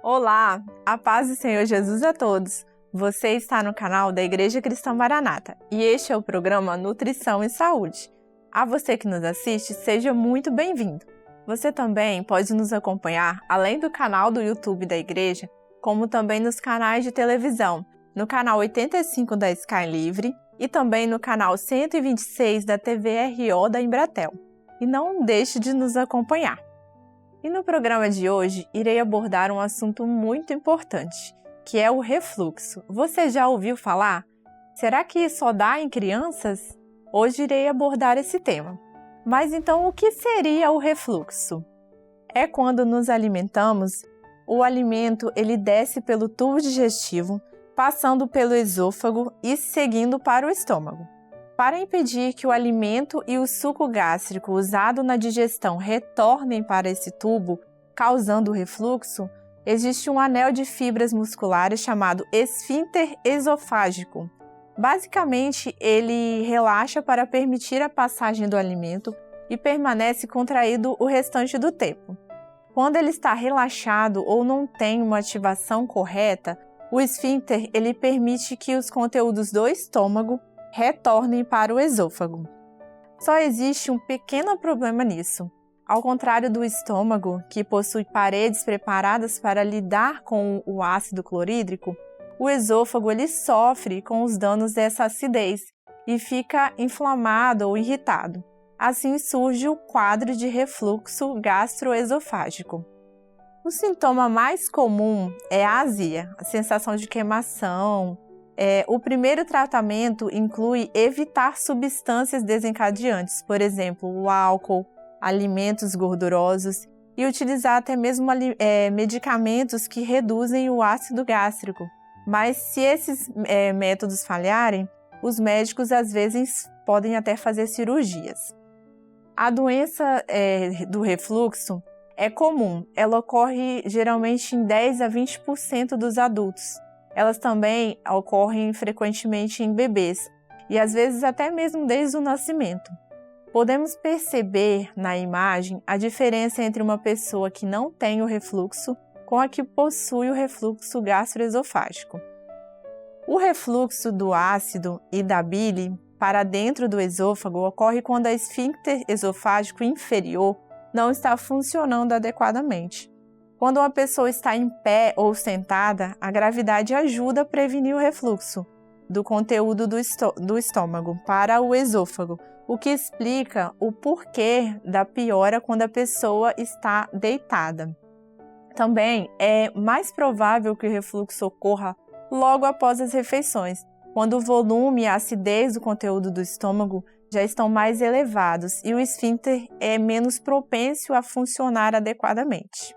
Olá, a paz do Senhor Jesus a todos. Você está no canal da Igreja Cristã Maranata e este é o programa Nutrição e Saúde. A você que nos assiste, seja muito bem-vindo. Você também pode nos acompanhar além do canal do YouTube da Igreja, como também nos canais de televisão, no canal 85 da Sky Livre e também no canal 126 da TVRO da Embratel. E não deixe de nos acompanhar. E no programa de hoje, irei abordar um assunto muito importante, que é o refluxo. Você já ouviu falar? Será que só dá em crianças? Hoje irei abordar esse tema. Mas então, o que seria o refluxo? É quando nos alimentamos, o alimento ele desce pelo tubo digestivo, passando pelo esôfago e seguindo para o estômago. Para impedir que o alimento e o suco gástrico usado na digestão retornem para esse tubo, causando o refluxo, existe um anel de fibras musculares chamado esfíncter esofágico. Basicamente, ele relaxa para permitir a passagem do alimento e permanece contraído o restante do tempo. Quando ele está relaxado ou não tem uma ativação correta, o esfíncter ele permite que os conteúdos do estômago retornem para o esôfago. Só existe um pequeno problema nisso. Ao contrário do estômago, que possui paredes preparadas para lidar com o ácido clorídrico, o esôfago ele sofre com os danos dessa acidez e fica inflamado ou irritado. Assim surge o quadro de refluxo gastroesofágico. O sintoma mais comum é a azia, a sensação de queimação. O primeiro tratamento inclui evitar substâncias desencadeantes, por exemplo, o álcool, alimentos gordurosos e utilizar até mesmo medicamentos que reduzem o ácido gástrico. Mas se esses métodos falharem, os médicos às vezes podem até fazer cirurgias. A doença do refluxo é comum, ela ocorre geralmente em 10 a 20% dos adultos. Elas também ocorrem frequentemente em bebês e às vezes até mesmo desde o nascimento. Podemos perceber na imagem a diferença entre uma pessoa que não tem o refluxo com a que possui o refluxo gastroesofágico. O refluxo do ácido e da bile para dentro do esôfago ocorre quando a esfíncter esofágico inferior não está funcionando adequadamente. Quando uma pessoa está em pé ou sentada, a gravidade ajuda a prevenir o refluxo do conteúdo do estômago para o esôfago, o que explica o porquê da piora quando a pessoa está deitada. Também é mais provável que o refluxo ocorra logo após as refeições, quando o volume e a acidez do conteúdo do estômago já estão mais elevados e o esfíncter é menos propenso a funcionar adequadamente.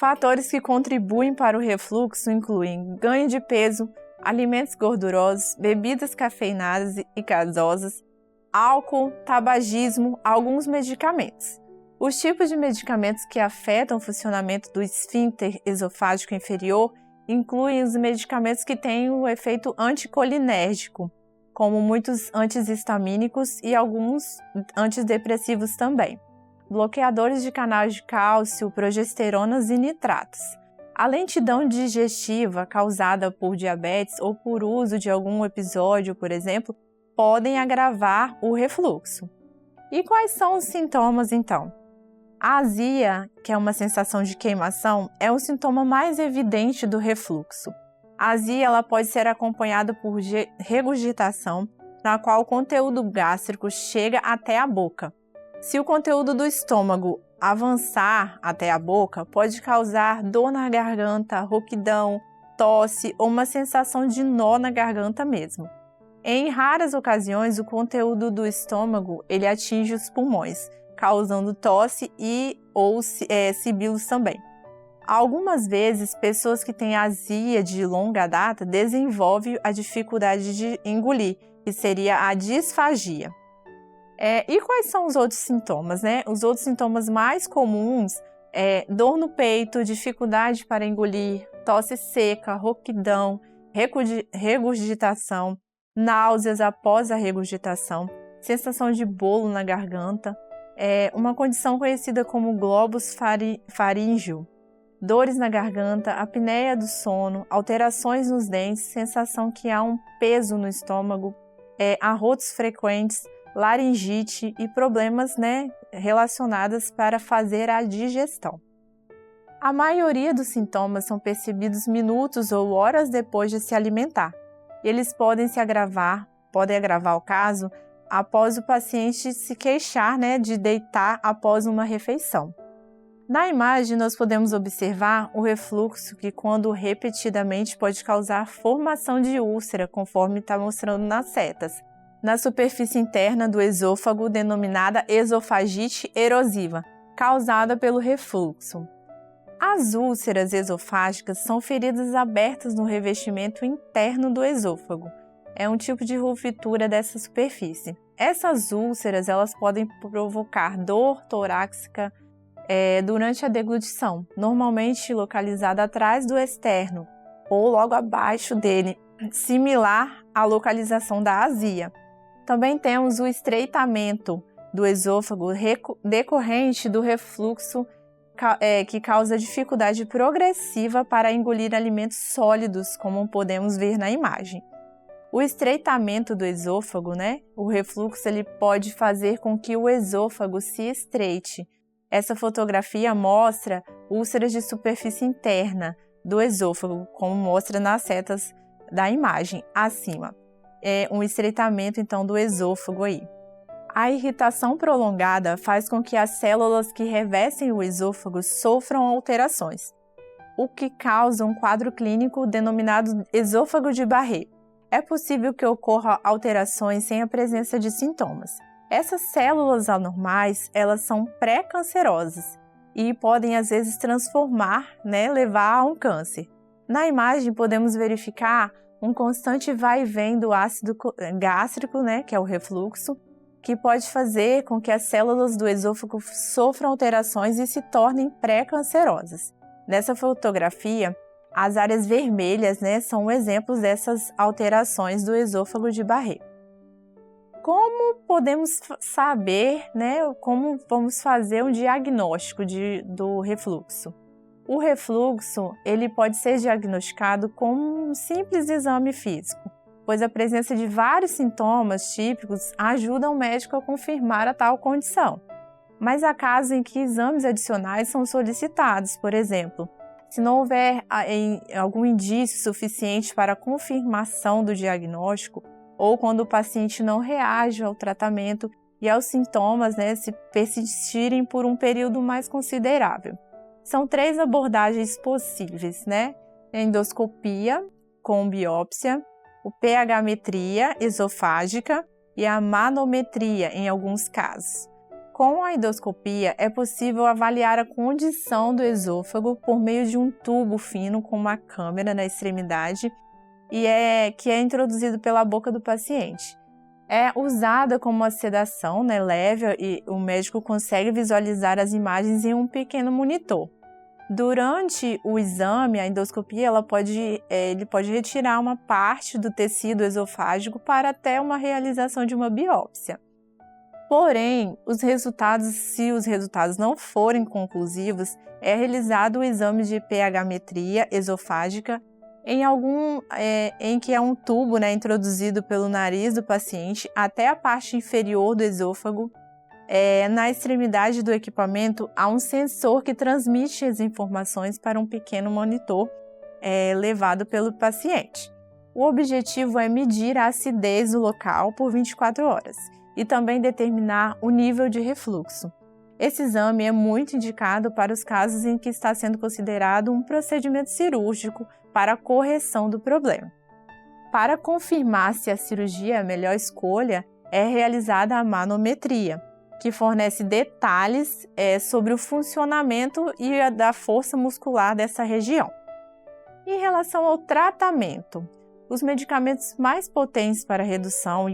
Fatores que contribuem para o refluxo incluem ganho de peso, alimentos gordurosos, bebidas cafeinadas e gasosas, álcool, tabagismo, alguns medicamentos. Os tipos de medicamentos que afetam o funcionamento do esfíncter esofágico inferior incluem os medicamentos que têm o efeito anticolinérgico, como muitos antihistamínicos e alguns antidepressivos também. Bloqueadores de canais de cálcio, progesteronas e nitratos. A lentidão digestiva causada por diabetes ou por uso de algum episódio, por exemplo, podem agravar o refluxo. E quais são os sintomas, então? A azia, que é uma sensação de queimação, é o sintoma mais evidente do refluxo. A azia ela pode ser acompanhada por regurgitação, na qual o conteúdo gástrico chega até a boca. Se o conteúdo do estômago avançar até a boca, pode causar dor na garganta, rouquidão, tosse ou uma sensação de nó na garganta mesmo. Em raras ocasiões, o conteúdo do estômago ele atinge os pulmões, causando tosse ou sibilos também. Algumas vezes, pessoas que têm azia de longa data desenvolvem a dificuldade de engolir, que seria a disfagia. E quais são os outros sintomas, né? Os outros sintomas mais comuns dor no peito, dificuldade para engolir, tosse seca, rouquidão, regurgitação, náuseas após a regurgitação, sensação de bolo na garganta, uma condição conhecida como globus faríngeo, dores na garganta, apneia do sono, alterações nos dentes, sensação que há um peso no estômago, arrotos frequentes, laringite e problemas, relacionados para fazer a digestão. A maioria dos sintomas são percebidos minutos ou horas depois de se alimentar. Eles podem agravar o caso após o paciente se queixar, de deitar após uma refeição. Na imagem, nós podemos observar o refluxo que, quando repetidamente, pode causar formação de úlcera, conforme está mostrando nas setas, na superfície interna do esôfago, denominada esofagite erosiva, causada pelo refluxo. As úlceras esofágicas são feridas abertas no revestimento interno do esôfago. É um tipo de ruptura dessa superfície. Essas úlceras elas podem provocar dor torácica durante a deglutição, normalmente localizada atrás do externo ou logo abaixo dele, similar à localização da azia. Também temos o estreitamento do esôfago decorrente do refluxo que causa dificuldade progressiva para engolir alimentos sólidos, como podemos ver na imagem. O estreitamento do esôfago, o refluxo, ele pode fazer com que o esôfago se estreite. Essa fotografia mostra úlceras de superfície interna do esôfago, como mostra nas setas da imagem acima. É um estreitamento, então, do esôfago aí. A irritação prolongada faz com que as células que revestem o esôfago sofram alterações, o que causa um quadro clínico denominado esôfago de Barré. É possível que ocorra alterações sem a presença de sintomas. Essas células anormais, elas são pré-cancerosas e podem, às vezes, transformar, levar a um câncer. Na imagem, podemos verificar um constante vai e vem do ácido gástrico, que é o refluxo, que pode fazer com que as células do esôfago sofram alterações e se tornem pré-cancerosas. Nessa fotografia, as áreas vermelhas, são exemplos dessas alterações do esôfago de Barré. Como podemos saber, como vamos fazer um diagnóstico do refluxo? O refluxo, ele pode ser diagnosticado com um simples exame físico, pois a presença de vários sintomas típicos ajuda o médico a confirmar a tal condição. Mas há casos em que exames adicionais são solicitados, por exemplo, se não houver algum indício suficiente para a confirmação do diagnóstico, ou quando o paciente não reage ao tratamento e aos sintomas se persistirem por um período mais considerável. São 3 abordagens possíveis, endoscopia com biópsia, o pH-metria esofágica e a manometria em alguns casos. Com a endoscopia, é possível avaliar a condição do esôfago por meio de um tubo fino com uma câmera na extremidade que é introduzido pela boca do paciente. É usada como uma sedação leve e o médico consegue visualizar as imagens em um pequeno monitor. Durante o exame, a endoscopia ele pode retirar uma parte do tecido esofágico para até uma realização de uma biópsia. Porém, se os resultados não forem conclusivos, é realizado o exame de pH-metria esofágica em que é um tubo introduzido pelo nariz do paciente até a parte inferior do esôfago. Na extremidade do equipamento há um sensor que transmite as informações para um pequeno monitor levado pelo paciente. O objetivo é medir a acidez do local por 24 horas e também determinar o nível de refluxo. Esse exame é muito indicado para os casos em que está sendo considerado um procedimento cirúrgico para a correção do problema. Para confirmar se a cirurgia é a melhor escolha, é realizada a manometria, que fornece detalhes sobre o funcionamento e da força muscular dessa região. Em relação ao tratamento, os medicamentos mais potentes para a redução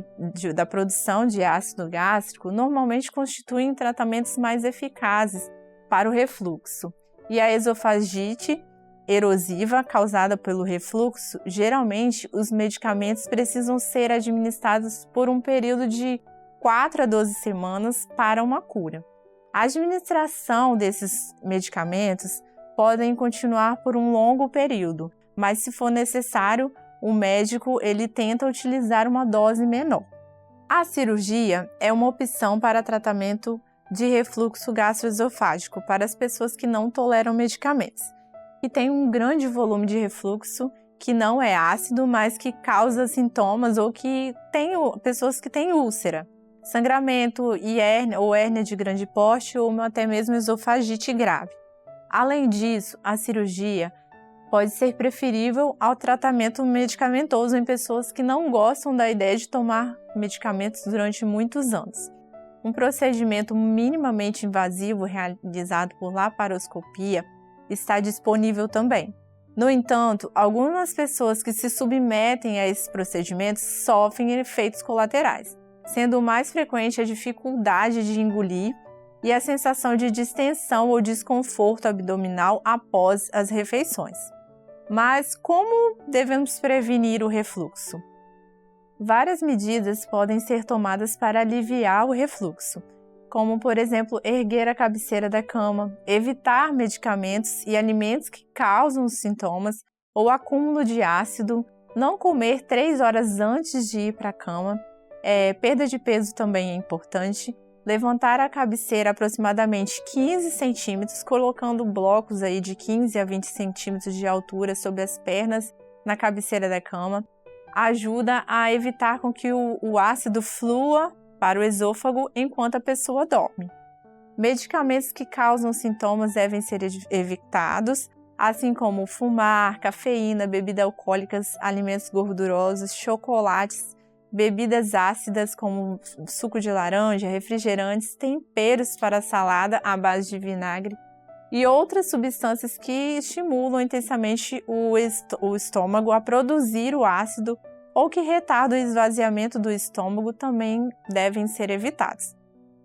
da produção de ácido gástrico normalmente constituem tratamentos mais eficazes para o refluxo. E a esofagite erosiva causada pelo refluxo, geralmente os medicamentos precisam ser administrados por um período de 4 a 12 semanas para uma cura. A administração desses medicamentos podem continuar por um longo período, mas se for necessário, o médico ele tenta utilizar uma dose menor. A cirurgia é uma opção para tratamento de refluxo gastroesofágico para as pessoas que não toleram medicamentos e tem um grande volume de refluxo que não é ácido, mas que causa sintomas ou que tem pessoas que têm úlcera, sangramento e hérnia, ou hérnia de grande porte ou até mesmo esofagite grave. Além disso, a cirurgia pode ser preferível ao tratamento medicamentoso em pessoas que não gostam da ideia de tomar medicamentos durante muitos anos. Um procedimento minimamente invasivo realizado por laparoscopia está disponível também. No entanto, algumas pessoas que se submetem a esses procedimentos sofrem efeitos colaterais, sendo o mais frequente a dificuldade de engolir e a sensação de distensão ou desconforto abdominal após as refeições. Mas como devemos prevenir o refluxo? Várias medidas podem ser tomadas para aliviar o refluxo, como, por exemplo, erguer a cabeceira da cama, evitar medicamentos e alimentos que causam os sintomas ou acúmulo de ácido, não comer 3 horas antes de ir para a cama, perda de peso também é importante, levantar a cabeceira aproximadamente 15 centímetros, colocando blocos aí de 15 a 20 centímetros de altura sobre as pernas na cabeceira da cama, ajuda a evitar com que o ácido flua para o esôfago enquanto a pessoa dorme. Medicamentos que causam sintomas devem ser evitados, assim como fumar, cafeína, bebidas alcoólicas, alimentos gordurosos, chocolates, bebidas ácidas como suco de laranja, refrigerantes, temperos para salada à base de vinagre e outras substâncias que estimulam intensamente o estômago a produzir o ácido ou que retardam o esvaziamento do estômago também devem ser evitados.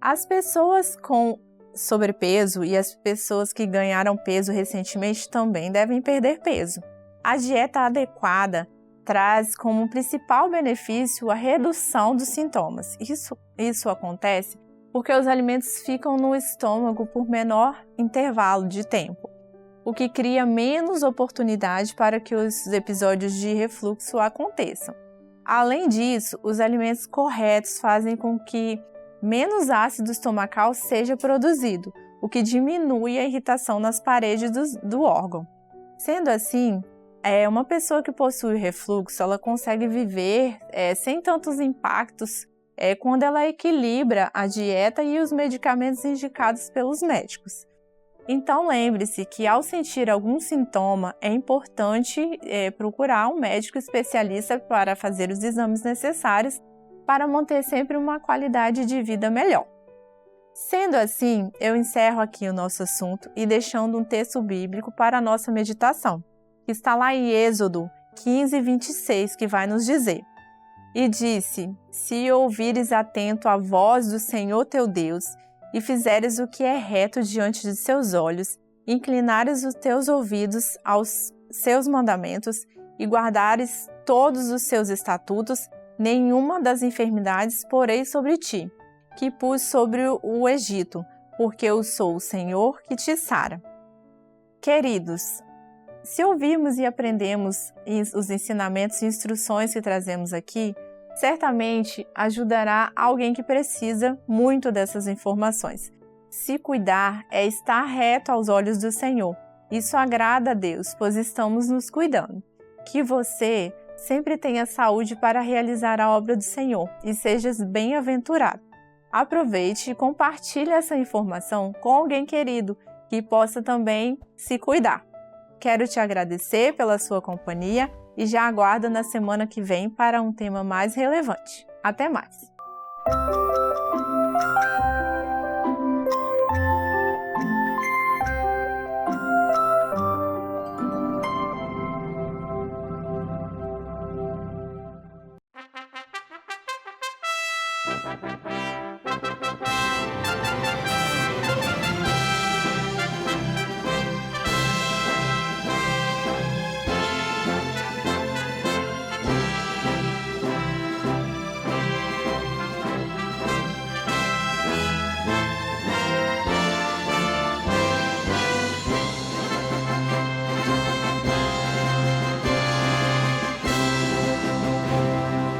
As pessoas com sobrepeso e as pessoas que ganharam peso recentemente também devem perder peso. A dieta adequada traz como principal benefício a redução dos sintomas. Isso acontece porque os alimentos ficam no estômago por menor intervalo de tempo, o que cria menos oportunidade para que os episódios de refluxo aconteçam. Além disso, os alimentos corretos fazem com que menos ácido estomacal seja produzido, o que diminui a irritação nas paredes do órgão. Sendo assim, uma pessoa que possui refluxo, ela consegue viver sem tantos impactos quando ela equilibra a dieta e os medicamentos indicados pelos médicos. Então, lembre-se que ao sentir algum sintoma, é importante procurar um médico especialista para fazer os exames necessários para manter sempre uma qualidade de vida melhor. Sendo assim, eu encerro aqui o nosso assunto e deixando um texto bíblico para a nossa meditação, que está lá em Êxodo 15, 26, que vai nos dizer: E disse, se ouvires atento a voz do Senhor teu Deus, e fizeres o que é reto diante de seus olhos, inclinares os teus ouvidos aos seus mandamentos, e guardares todos os seus estatutos, nenhuma das enfermidades porei sobre ti, que pus sobre o Egito, porque eu sou o Senhor que te sara. Queridos, se ouvirmos e aprendemos os ensinamentos e instruções que trazemos aqui, certamente ajudará alguém que precisa muito dessas informações. Se cuidar é estar reto aos olhos do Senhor. Isso agrada a Deus, pois estamos nos cuidando. Que você sempre tenha saúde para realizar a obra do Senhor e sejas bem-aventurado. Aproveite e compartilhe essa informação com alguém querido que possa também se cuidar. Quero te agradecer pela sua companhia e já aguardo na semana que vem para um tema mais relevante. Até mais!